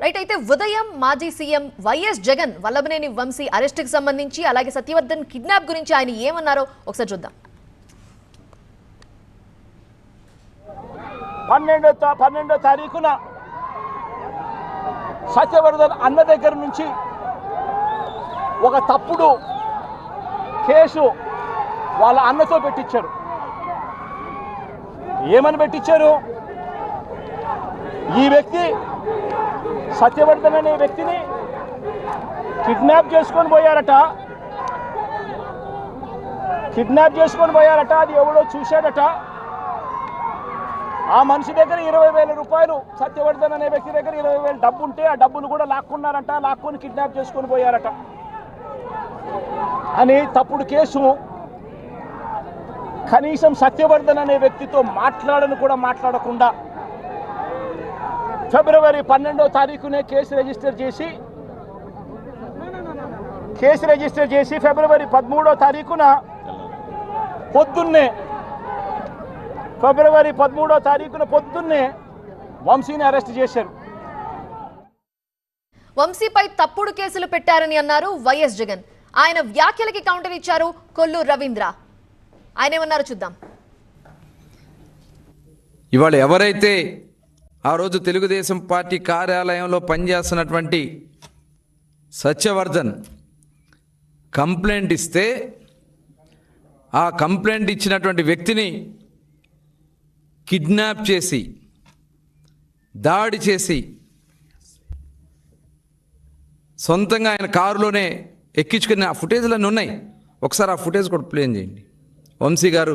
Right. అయితే ఉదయం మాజీ సీఎం వైఎస్ జగన్ వల్లభనేని వంశీ అరెస్టుకి సంబంధించి అలాగే సత్యవర్ధన్ కిడ్నాప్ గురించి ఆయన ఏమన్నారో ఒకసారి చూద్దాం. 12వ తారీఖున సత్యవర్ధన్ అన్న దగ్గర నుంచి ఒక తప్పుడు కేసు వాళ్ళ అన్నతో పెట్టించారు. ఏమని పెట్టించారు? ఈ వ్యక్తి సత్యవర్ధన్ అనే వ్యక్తిని కిడ్నాప్ చేసుకొని పోయారట. అది ఎవడో చూశాడట. ఆ మనిషి దగ్గర 20,000 రూపాయలు, సత్యవర్ధన్ అనే వ్యక్తి దగ్గర 20,000 డబ్బు ఉంటే ఆ డబ్బును కూడా లాక్కున్నారంట. లాక్కొని కిడ్నాప్ చేసుకొని పోయారట అని తప్పుడు కేసు. కనీసం సత్యవర్ధన్ అనే వ్యక్తితో మాట్లాడకుండా ఫిబ్రవరి 12వ తారీఖునే కేసు రిజిస్టర్ చేసి ఫిబ్రవరి 13వ తారీఖున పొద్దున్నే వంశీని అరెస్ట్ చేశారు. వంశీపై తప్పుడు కేసులు పెట్టారని అన్నారు వైఎస్ జగన్. ఆయన వ్యాఖ్యలకి కౌంటర్ ఇచ్చారు కొల్లు రవీంద్ర. ఆయన ఏమన్నారు చూద్దాం. ఇవాళ ఎవరైతే ఆ రోజు తెలుగుదేశం పార్టీ కార్యాలయంలో పనిచేస్తున్నటువంటి సత్యవర్ధన్ కంప్లైంట్ ఇస్తే ఆ కంప్లైంట్ ఇచ్చినటువంటి వ్యక్తిని కిడ్నాప్ చేసి దాడి చేసి సొంతంగా ఆయన కారులోనే ఎక్కించుకుని ఆ ఫుటేజ్లన్నీ ఉన్నాయి. ఒకసారి ఆ ఫుటేజ్ కూడా ప్లే చేయండి. వంశీ గారు